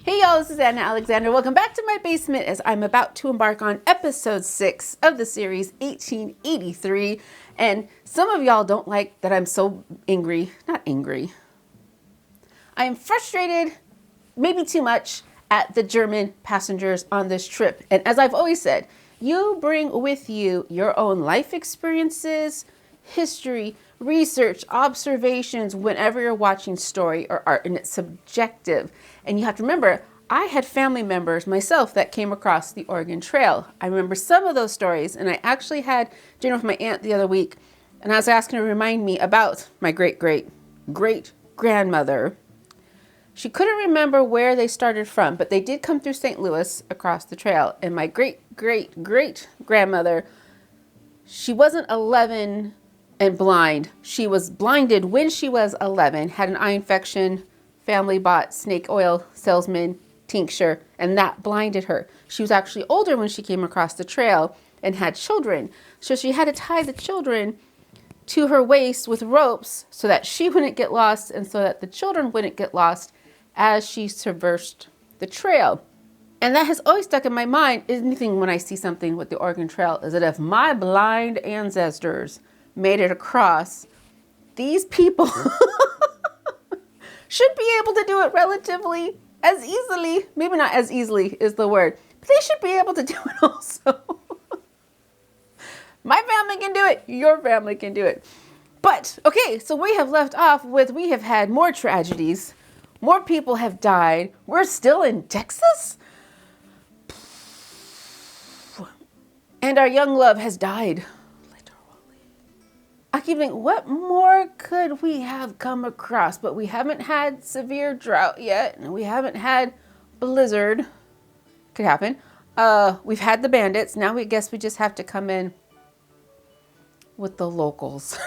Hey y'all, this is Anna Alexander. Welcome back to my basement as I'm about to embark on episode 6 of the series 1883. And some of y'all don't like that I'm so angry. Not angry. I am frustrated, maybe too much, at the German passengers on this trip. And as I've always said, you bring with you your own life experiences, history, research, observations whenever you're watching story or art, and it's subjective. And you have to remember, I had family members myself that came across the Oregon Trail. I remember some of those stories, and I actually had dinner with my aunt the other week, and I was asking her to remind me about my great-great-great-grandmother. She couldn't remember where they started from, but they did come through St. Louis across the trail. And my great-great-great-grandmother, she wasn't 11 and blind. She was blinded when she was 11, had an eye infection, family bought snake oil salesman tincture, and that blinded her. She was actually older when she came across the trail and had children. So she had to tie the children to her waist with ropes so that she wouldn't get lost and so that the children wouldn't get lost as she traversed the trail. And that has always stuck in my mind. Anything when I see something with the Oregon Trail is that if my blind ancestors made it across, these people should be able to do it relatively as easily. Maybe not as easily is the word, but they should be able to do it also. My family can do it. Your family can do it. But, okay, so we have left off with, we have had more tragedies. More people have died. We're still in Texas. And our young love has died. Literally. I keep thinking, what more could we have come across? But we haven't had severe drought yet. And we haven't had blizzard. Could happen. We've had the bandits. Now we guess we just have to come in with the locals.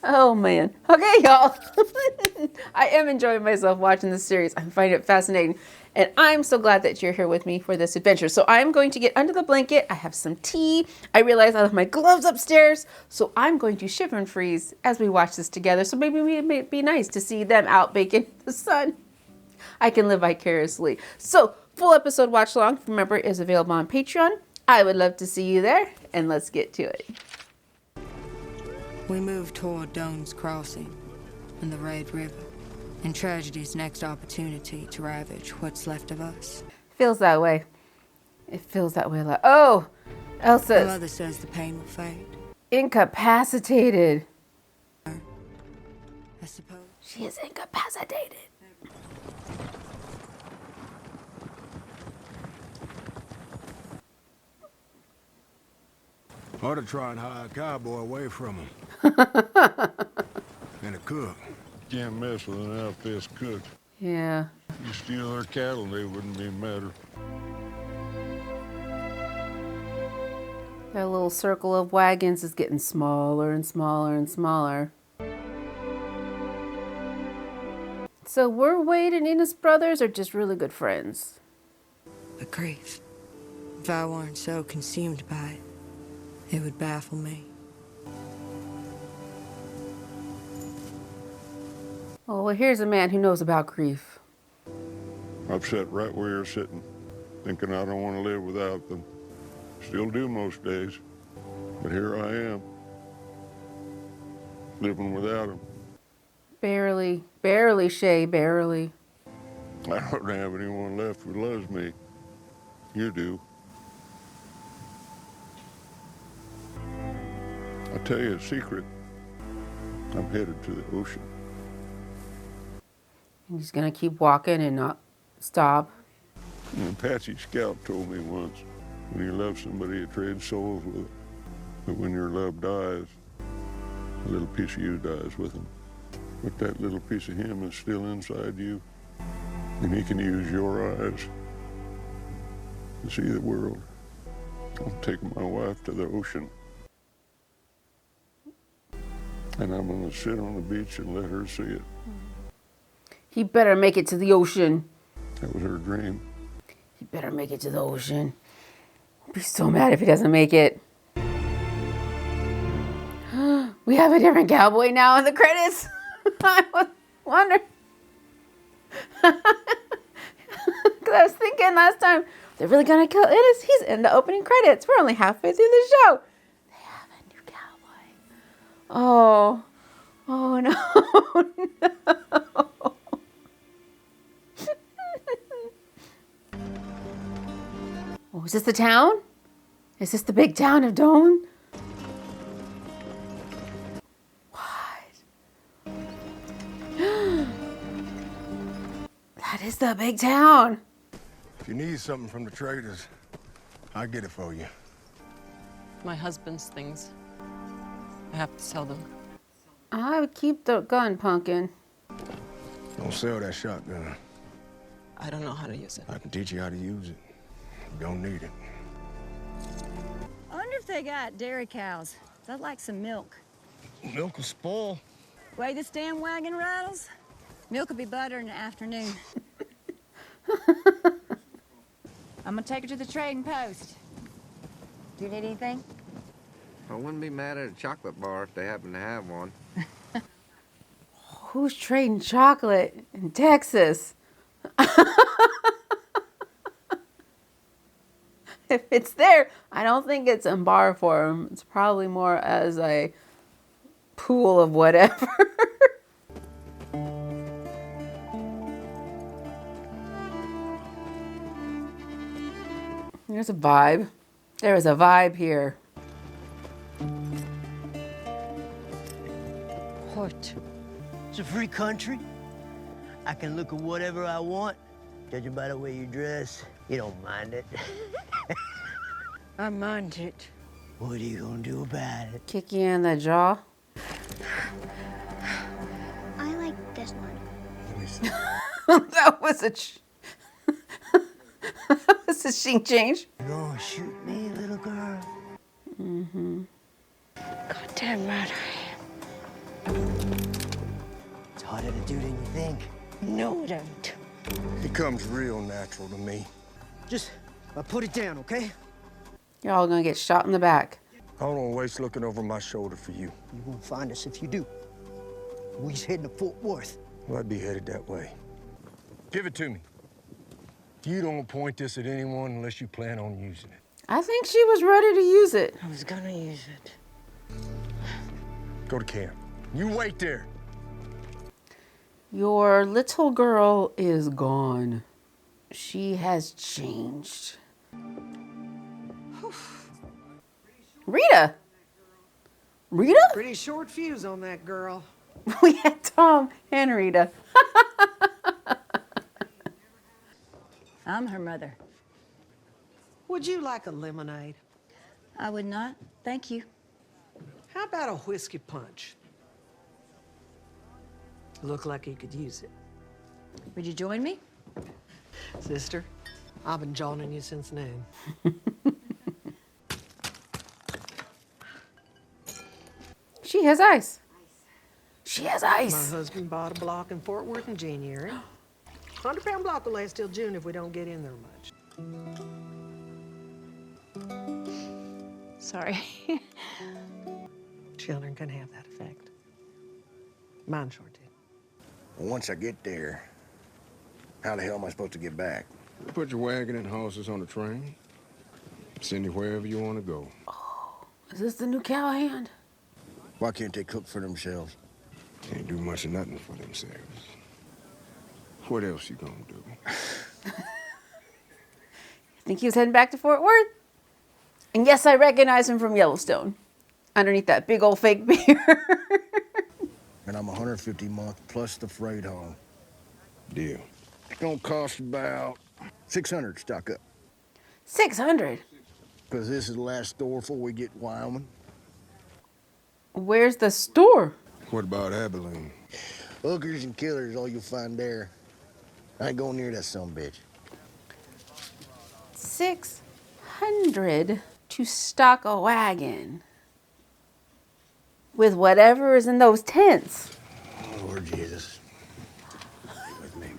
Oh man. Okay, y'all. I am enjoying myself watching this series. I find it fascinating. And I'm so glad that you're here with me for this adventure. So I'm going to get under the blanket. I have some tea. I realize I left my gloves upstairs. So I'm going to shiver and freeze as we watch this together. So maybe it may be nice to see them out baking in the sun. I can live vicariously. So full episode watch along, remember, is available on Patreon. I would love to see you there. And let's get to it. We move toward Doan's Crossing and the Red River, and tragedy's next opportunity to ravage what's left of us. Feels that way. It feels that way a lot. Oh, Elsa's My mother says the pain will fade. incapacitated. I suppose. She is incapacitated. Ought to try and hire a cowboy away from him. And a cook. Can't mess with an outfit's cook. Yeah. You steal their cattle, they wouldn't be matter. That little circle of wagons is getting smaller and smaller and smaller. So were Wade and Enos brothers or just really good friends? But grief. If I weren't so consumed by it, it would baffle me. Oh, well, here's a man who knows about grief. I've sat right where you're sitting, thinking I don't want to live without them. Still do most days, but here I am, living without them. Barely, Shay, barely. I don't have anyone left who loves me. You do. I'll tell you a secret. I'm headed to the ocean. He's gonna keep walking and not stop. And Patsy Scout told me once, when you love somebody, you trade souls with them. But when your love dies, a little piece of you dies with them. But that little piece of him is still inside you. And he can use your eyes to see the world. I'm taking my wife to the ocean. And I'm gonna sit on the beach and let her see it. He better make it to the ocean. That was her dream. He better make it to the ocean. I'll be so mad if he doesn't make it. We have a different cowboy now in the credits. I was wondering. Because I was thinking last time, they're really going to kill Ennis. He's in the opening credits. We're only halfway through the show. They have a new cowboy. Oh. Oh, no. No. Oh, is this the town? Is this the big town of Doan? What? That is the big town. If you need something from the traders, I'll get it for you. My husband's things. I have to sell them. I would keep the gun, Pumpkin. Don't sell that shotgun. I don't know how to use it. I can teach you how to use it. You don't need it. I wonder if they got dairy cows. I'd like some milk. Milk will spoil. Way this damn wagon rattles, milk will be butter in the afternoon. I'm gonna take her to the trading post. Do you need anything? I wouldn't be mad at a chocolate bar if they happen to have one. Who's trading chocolate in Texas? If it's there, I don't think it's in bar form. It's probably more as a pool of whatever. There's a vibe. There is a vibe here. What? It's a free country. I can look at whatever I want. Judging by the way you dress, you don't mind it. I mind it. What are you gonna do about it? Kick you in the jaw. I like this one. That was a that was a scene change. You gonna shoot me, little girl? Goddamn right I It's harder to do than you think. am. No, it ain't. It comes real natural to me. Just put it down, okay? You're all gonna get shot in the back. I don't want to waste looking over my shoulder for you. You won't find us if you do. We's heading to Fort Worth. Well, I'd be headed that way. Give it to me. You don't point this at anyone unless you plan on using it. I think she was ready to use it. I was gonna use it. Go to camp. You wait there. Your little girl is gone. She has changed. Rita? Rita? Pretty short fuse on that girl. We had Tom and Rita. I'm her mother. Would you like a lemonade? I would not. Thank you. How about a whiskey punch? Look like you could use it. Would you join me? Sister, I've been joining you since noon. She has ice. She has My ice. husband bought a block in Fort Worth in January. 100-pound block will last till June if we don't get in there much. Sorry. Children can have that effect. Mine sure did. Well, once I get there, how the hell am I supposed to get back? Put your wagon and horses on the train. Send you wherever you want to go. Is this the new cowhand? Why can't they cook for themselves? Can't do much of nothing for themselves. What else you gonna do? I think he was heading back to Fort Worth. And yes, I recognize him from Yellowstone. Underneath that big old fake beard. And I'm 150 a month plus the freight home. Deal. It's gonna cost about 600 to stock up. 600? Because this is the last store before we get Wyoming. Where's the store? What about Abilene? Hookers and killers, all you'll find there. I ain't going near that sumbitch. 600 to stock a wagon. With whatever is in those tents. Oh, Lord Jesus. Be with me.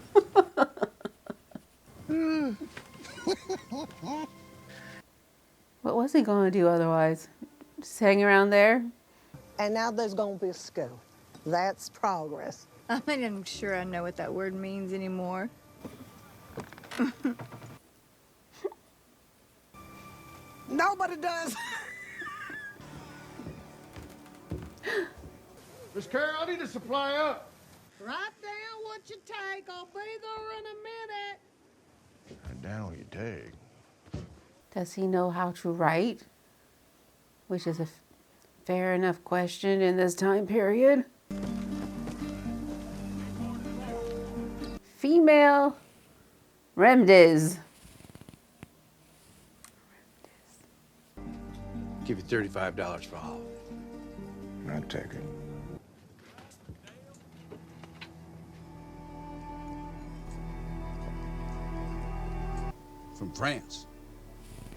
What was he going to do otherwise? Just hang around there? And now there's gonna be a school. That's progress. I'm not even sure I know what that word means anymore. Nobody does. Miss Carol, I need to supply up. Write down what you take. I'll be there in a minute. Write down what you take. Does he know how to write? Which is a fair enough question in this time period. Female remedies. Give you $35 for all. I'll take it. From France.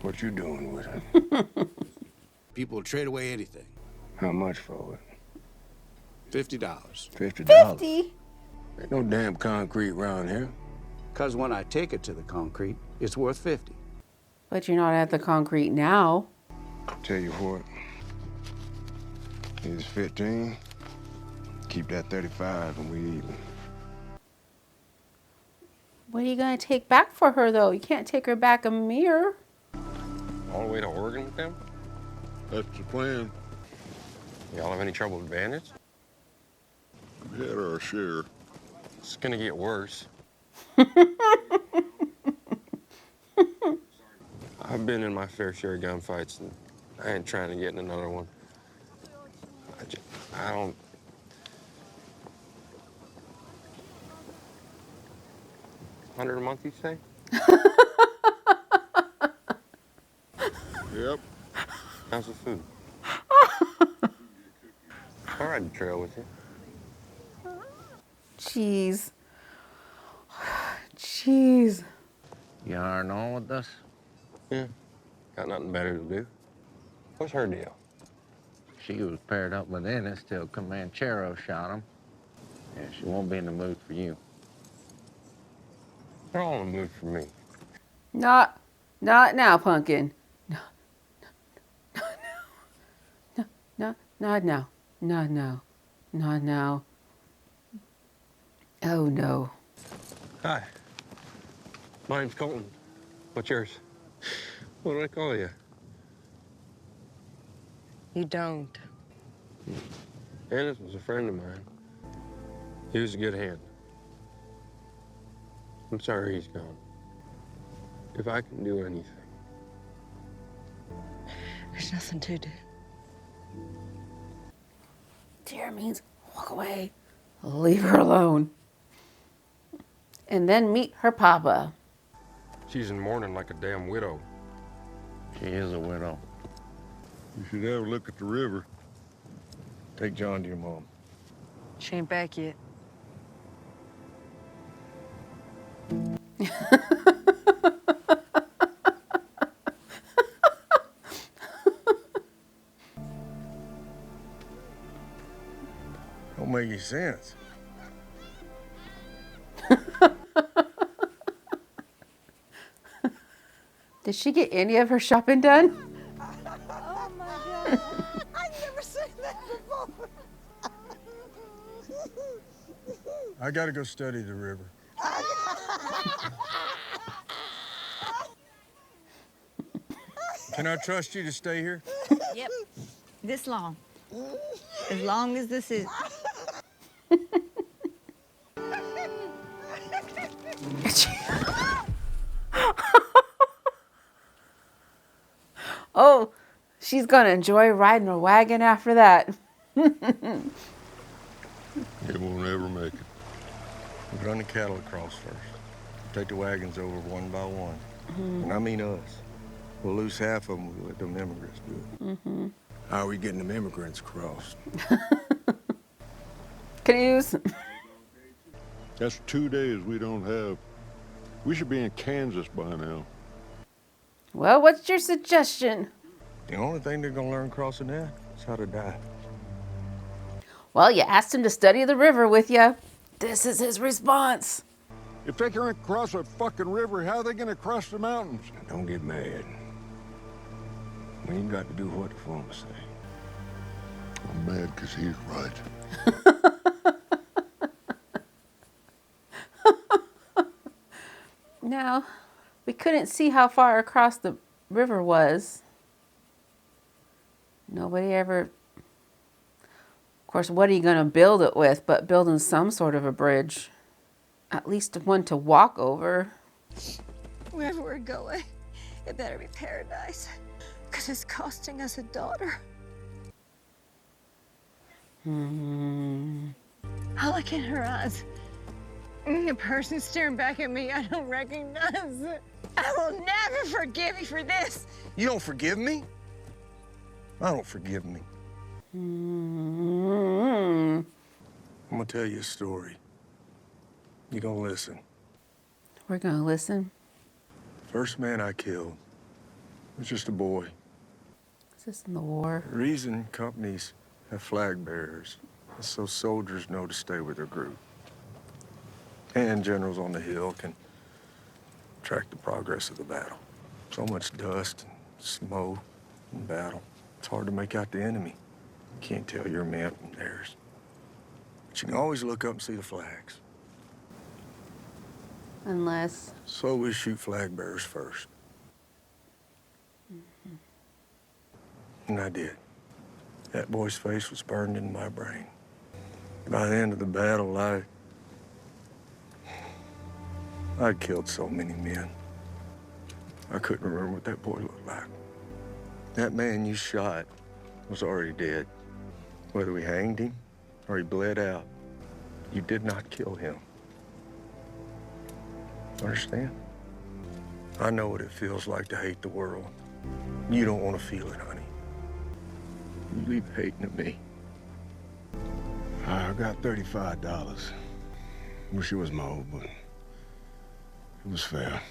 What you doing with it? People will trade away anything. How much for it? $50. $50? 50? Ain't no damn concrete around here. Because when I take it to the concrete, it's worth 50. But you're not at the concrete now. Tell you what. Here's 15. Keep that 35 and we even. What are you going to take back for her, though? You can't take her back a mirror. All the way to Oregon with them? That's the plan. Y'all have any trouble with bandits? We had our share. It's gonna get worse. I've been in my fair share of gunfights, and I ain't trying to get in another one. I don't... $100 a month, you say? Yep. How's the food? I'll ride the trail with you. Jeez. Jeez. You aren't on with us? Yeah. Got nothing better to do. What's her deal? She was paired up with Ennis till Comanchero shot him. And she won't be in the mood for you. They're all in the mood for me. Not now, pumpkin. Not now. Not now. Not now. Oh, no. Hi. My name's Colton. What's yours? What do I call you? You don't. Ennis was a friend of mine. He was a good hand. I'm sorry he's gone. If I can do anything. There's nothing to do. Dear means walk away. Leave her alone. And then meet her papa. She's in mourning like a damn widow. She is a widow. You should have a look at the river. Take John to your mom. She ain't back yet. Don't make any sense. Did she get any of her shopping done? Oh my God. I've never seen that before. I gotta go study the river. Can I trust you to stay here? Yep. This long. As long as this is. Oh, she's gonna enjoy riding a wagon after that. It won't ever make it. We'll run the cattle across first. Take the wagons over one by one. And I mean us. We'll lose half of them. We'll let them immigrants do it. How are we getting them immigrants across? Canoes. That's 2 days we don't have. We should be in Kansas by now. Well, what's your suggestion? The only thing they're gonna learn crossing that is how to die. Well, you asked him to study the river with you. This is his response. If they can't cross a fucking river, how are they gonna cross the mountains? Don't get mad. We ain't got to do what the farmers say. I'm mad because he's right. Now, we couldn't see how far across the river was. Nobody ever... Of course, what are you going to build it with but building some sort of a bridge? At least one to walk over. Wherever we're going, it better be paradise. Because it's costing us a daughter. I look in her eyes. The person staring back at me, I don't recognize. I will never forgive you for this. You don't forgive me? I don't forgive me. I'm gonna tell you a story. You gonna listen. We're gonna listen. First man I killed was just a boy. Is this in the war? The reason companies have flag bearers is so soldiers know to stay with their group. And generals on the hill can track the progress of the battle. So much dust and smoke in battle. It's hard to make out the enemy. You can't tell your men from theirs. But you can always look up and see the flags. Unless... So we shoot flag bearers first. And I did. That boy's face was burned into my brain. By the end of the battle, I'd killed so many men. I couldn't remember what that boy looked like. That man you shot was already dead. Whether we hanged him or he bled out, you did not kill him. Understand? I know what it feels like to hate the world. You don't want to feel it, honey. You leave hating at me. I got $35. Wish it was more, but it was fair.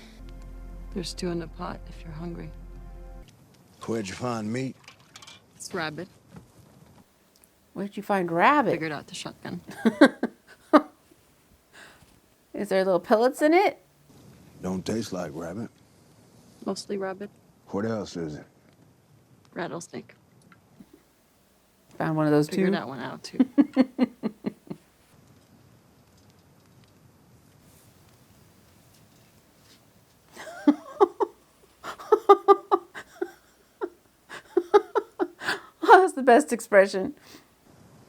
There's stew in the pot if you're hungry. Where'd you find meat? It's rabbit. Where'd you find rabbit? Figured out the shotgun. Is there little pellets in it? Don't taste like rabbit. Mostly rabbit. What else is it? Rattlesnake. Found one of those Figured too. that one out too. Oh, that's the best expression.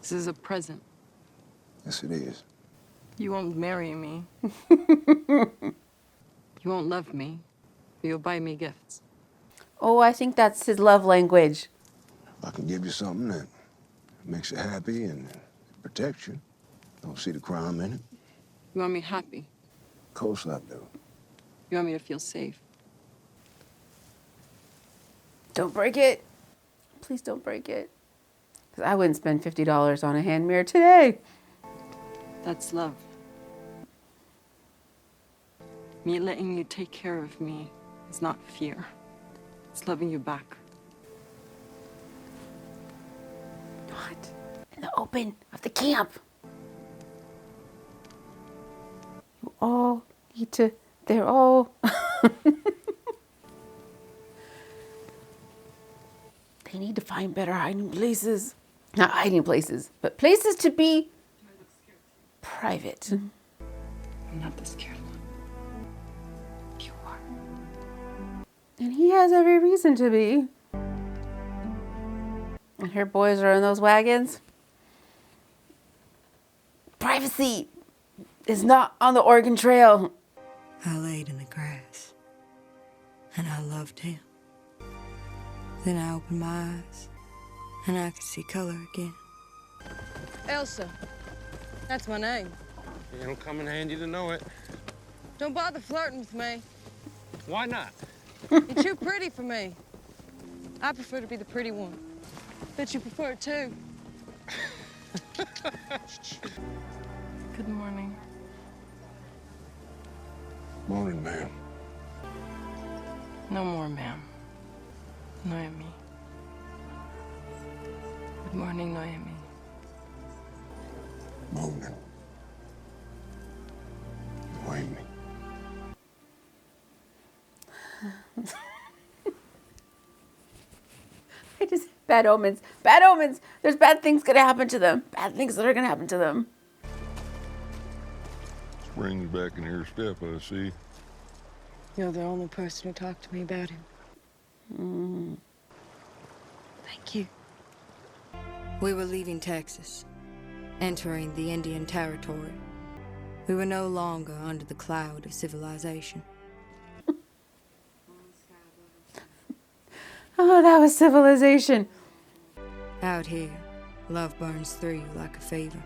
This is a present. Yes, it is. You won't marry me. You won't love me. But you'll buy me gifts. Oh, I think that's his love language. I can give you something that makes you happy and protects you. Don't see the crime in it. You want me happy. Of course I do. You want me to feel safe. Don't break it. Please don't break it. Because I wouldn't spend $50 on a hand mirror today. That's love. Me letting you take care of me is not fear. It's loving you back. Not in the open of the camp. You all need to, they're all... They need to find better hiding places. Not hiding places, but places to be private. I'm not the scared one. You are. And he has every reason to be. And her boys are in those wagons. Privacy is not on the Oregon Trail. I laid in the grass, and I loved him. Then I opened my eyes, and I could see color again. Elsa. That's my name. It'll come in handy to know it. Don't bother flirting with me. Why not? You're too pretty for me. I prefer to be the pretty one. Bet you prefer it too. Good morning. Morning, ma'am. No more, ma'am. Noemi. Good morning, Noemi. Morning. Noemi. I just, bad omens. Bad omens. There's bad things gonna happen to them. Bad things that are gonna happen to them. Spring's back in her step, I see. You're the only person who talked to me about him. Thank you. We were leaving Texas, entering the Indian Territory. We were no longer under the cloud of civilization. Oh, that was civilization. Out here, love burns through you like a fever.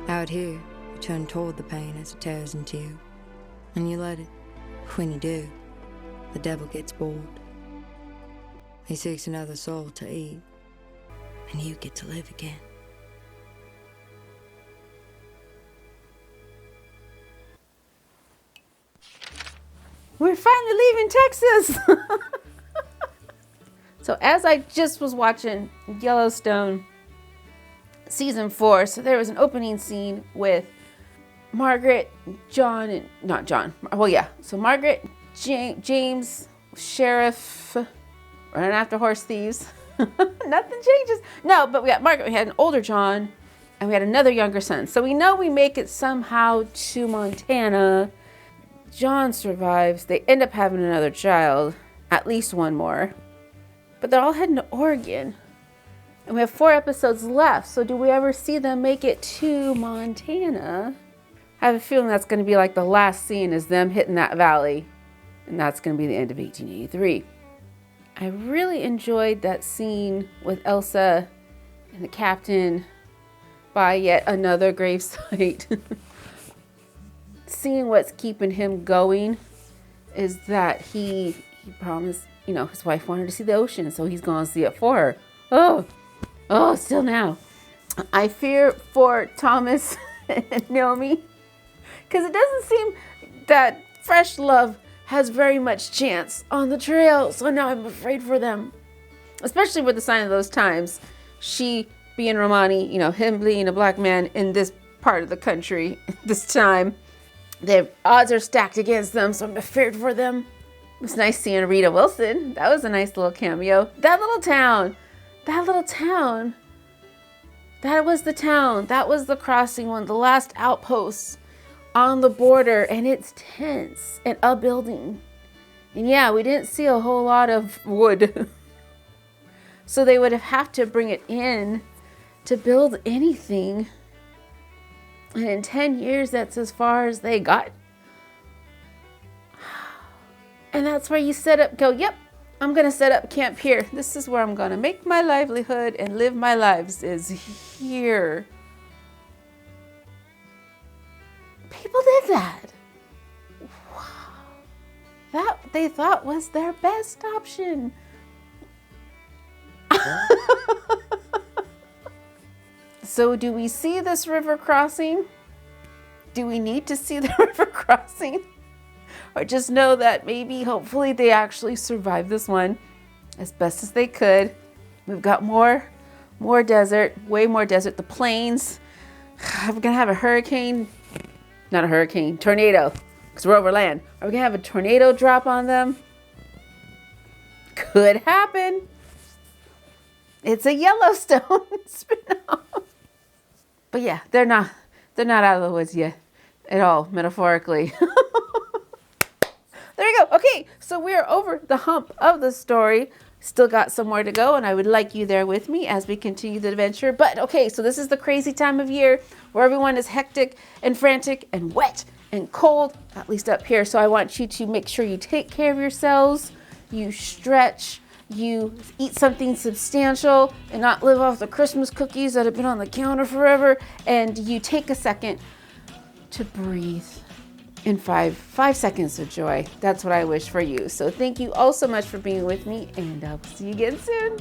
Out here, you turn toward the pain as it tears into you. And you let it. When you do, the devil gets bored. He seeks another soul to eat. And you get to live again. We're finally leaving Texas. So as I just was watching Yellowstone season 4, so there was an opening scene with Margaret, John, and not John. Well, yeah. So Margaret, James, Sheriff, running after horse thieves. Nothing changes. No, but we got Margaret. We had an older John, and we had another younger son. So we know we make it somehow to Montana. John survives. They end up having another child, at least one more. But they're all heading to Oregon. And we have 4 episodes left. So do we ever see them make it to Montana? I have a feeling that's going to be like the last scene is them hitting that valley. And that's going to be the end of 1883. I really enjoyed that scene with Elsa and the captain by yet another gravesite. Seeing what's keeping him going is that he promised, his wife wanted to see the ocean, so he's going to see it for her. Oh, still now. I fear for Thomas and Naomi, because it doesn't seem that fresh love has very much chance on the trail, so now I'm afraid for them. Especially with the sign of those times. She being Romani, him being a black man in this part of the country this time. The odds are stacked against them, so I'm afraid for them. It was nice seeing Rita Wilson. That was a nice little cameo. That was the town. That was the crossing one, the last outpost on the border, and it's tense and a building. And yeah, we didn't see a whole lot of wood. So they would have to bring it in to build anything. And in 10 years, that's as far as they got. And that's where you yep, I'm going to set up camp here. This is where I'm going to make my livelihood and live my lives, is here. People did that. Wow. That they thought was their best option. So do we see this river crossing? Do we need to see the river crossing? Or just know that maybe, hopefully, they actually survived this one as best as they could. We've got more desert, way more desert. The plains. We're going to have a hurricane. Not a hurricane, tornado, because we're over land. Are we going to have a tornado drop on them? Could happen. It's a Yellowstone spinoff. But yeah, they're not out of the woods yet at all, metaphorically. There we go. Okay, so we're over the hump of the story. Still got somewhere to go, and I would like you there with me as we continue the adventure. But okay, so this is the crazy time of year where everyone is hectic and frantic and wet and cold, at least up here. So I want you to make sure you take care of yourselves, you stretch, you eat something substantial and not live off the Christmas cookies that have been on the counter forever, and you take a second to breathe in 5 seconds of joy. That's what I wish for you. So thank you all so much for being with me, and I'll see you again soon.